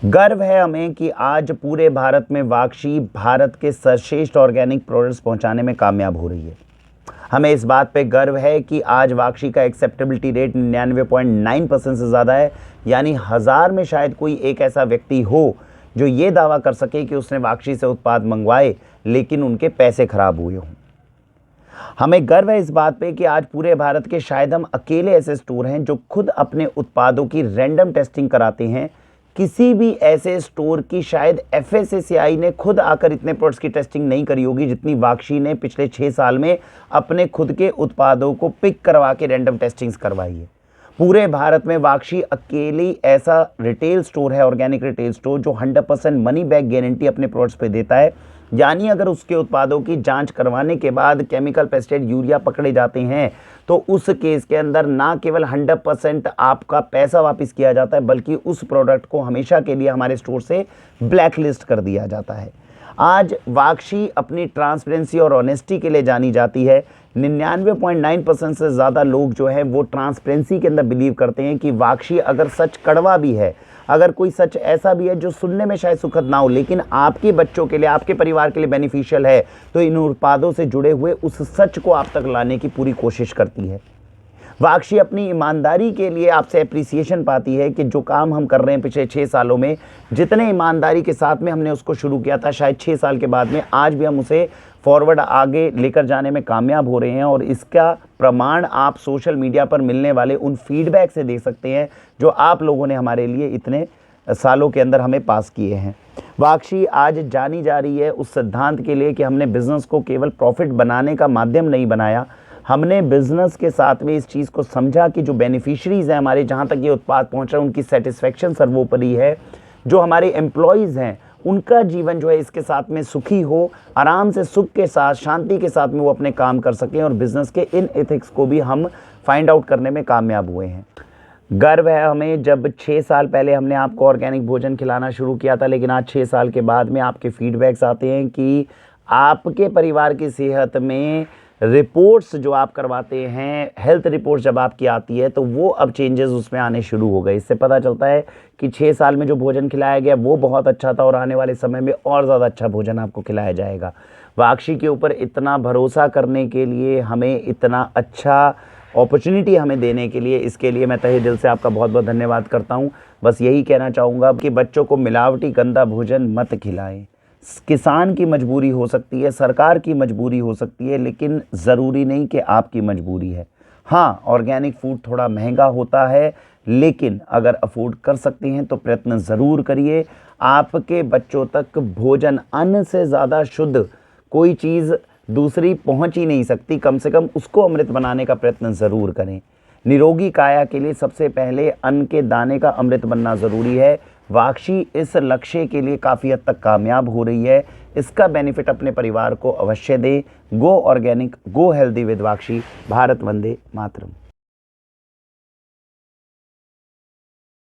गर्व है हमें कि आज पूरे भारत में वाक्षी भारत के सर्वश्रेष्ठ ऑर्गेनिक प्रोडक्ट्स पहुंचाने में कामयाब हो रही है। हमें इस बात पे गर्व है कि आज वाक्षी का एक्सेप्टेबिलिटी रेट 99.9% से ज़्यादा है, यानी 1000 में शायद कोई एक ऐसा व्यक्ति हो जो ये दावा कर सके कि उसने वाक्षी से उत्पाद मंगवाए लेकिन उनके पैसे खराब हुए हों। हमें गर्व है इस बात पे कि आज पूरे भारत के शायद हम अकेले ऐसे स्टोर हैं जो खुद अपने उत्पादों की रैंडम टेस्टिंग कराते हैं। किसी भी ऐसे स्टोर की शायद FSSAI ने खुद आकर इतने प्रोडक्ट्स की टेस्टिंग नहीं करी होगी जितनी वाक्षी ने पिछले 6 साल में अपने खुद के उत्पादों को पिक करवा के रैंडम टेस्टिंग्स करवाई है। पूरे भारत में वाक्षी अकेली ऐसा रिटेल स्टोर है, ऑर्गेनिक रिटेल स्टोर, जो 100% मनी बैक गारंटी अपने प्रोडक्ट्स पे देता है। यानी अगर उसके उत्पादों की जांच करवाने के बाद केमिकल, पेस्टिसाइड, यूरिया पकड़े जाते हैं तो उस केस के अंदर ना केवल 100% आपका पैसा वापस किया जाता है बल्कि उस प्रोडक्ट को हमेशा के लिए हमारे स्टोर से ब्लैक लिस्ट कर दिया जाता है। आज वाक्षी अपनी ट्रांसपेरेंसी और ऑनेस्टी के लिए जानी जाती है। 99.9% से ज़्यादा लोग जो है वो ट्रांसपेरेंसी के अंदर बिलीव करते हैं कि वाक्षी अगर सच कड़वा भी है, अगर कोई सच ऐसा भी है जो सुनने में शायद सुखद ना हो लेकिन आपके बच्चों के लिए, आपके परिवार के लिए बेनिफिशियल है, तो इन उत्पादों से जुड़े हुए उस सच को आप तक लाने की पूरी कोशिश करती है। वाक्षी अपनी ईमानदारी के लिए आपसे एप्रिसिएशन पाती है कि जो काम हम कर रहे हैं पिछले 6 सालों में, जितने ईमानदारी के साथ में हमने उसको शुरू किया था शायद 6 साल के बाद में, आज भी हम उसे फॉरवर्ड आगे लेकर जाने में कामयाब हो रहे हैं। और इसका प्रमाण आप सोशल मीडिया पर मिलने वाले उन फीडबैक से दे सकते हैं जो आप लोगों ने हमारे लिए इतने सालों के अंदर हमें पास किए हैं। वाक्षी आज जानी जा रही है उस सिद्धांत के लिए कि हमने बिज़नेस को केवल प्रॉफिट बनाने का माध्यम नहीं बनाया, हमने बिज़नेस के साथ में इस चीज़ को समझा कि जो बेनिफिशरीज़ हैं हमारे, जहाँ तक ये उत्पाद पहुँच रहा है उनकी सेटिस्फेक्शन सर्वोपरि है। जो हमारे एम्प्लॉयज़ हैं उनका जीवन जो है इसके साथ में सुखी हो, आराम से, सुख के साथ, शांति के साथ में वो अपने काम कर सकें। और बिज़नेस के इन एथिक्स को भी हम फाइंड आउट करने में कामयाब हुए हैं। गर्व है हमें जब 6 साल पहले हमने आपको ऑर्गेनिक भोजन खिलाना शुरू किया था, लेकिन आज 6 साल के बाद में आपके फीडबैक्स आते हैं कि आपके परिवार की सेहत में रिपोर्ट्स जो आप करवाते हैं, हेल्थ रिपोर्ट्स जब आपकी आती है तो वो अब चेंजेस उसमें आने शुरू हो गए। इससे पता चलता है कि 6 साल में जो भोजन खिलाया गया वो बहुत अच्छा था और आने वाले समय में और ज़्यादा अच्छा भोजन आपको खिलाया जाएगा। वाक्षी के ऊपर इतना भरोसा करने के लिए, हमें इतना अच्छा अपॉर्चुनिटी हमें देने के लिए, इसके लिए मैं तहे दिल से आपका बहुत बहुत धन्यवाद करता हूँ। बस यही कहना चाहूँगा कि बच्चों को मिलावटी गंदा भोजन मत खिलाएं। किसान की मजबूरी हो सकती है, सरकार की मजबूरी हो सकती है, लेकिन ज़रूरी नहीं कि आपकी मजबूरी है। हाँ, ऑर्गेनिक फूड थोड़ा महंगा होता है, लेकिन अगर अफोर्ड कर सकते हैं तो प्रयत्न ज़रूर करिए। आपके बच्चों तक भोजन, अन्न से ज़्यादा शुद्ध कोई चीज़ दूसरी पहुंच ही नहीं सकती। कम से कम उसको अमृत बनाने का प्रयत्न ज़रूर करें। निरोगी काया के लिए सबसे पहले अन्न के दाने का अमृत बनना ज़रूरी है। वाक्षी इस लक्ष्य के लिए काफ़ी हद तक कामयाब हो रही है। इसका बेनिफिट अपने परिवार को अवश्य दें। Go organic, go healthy with Vakshi. Bharat वंदे मातरम।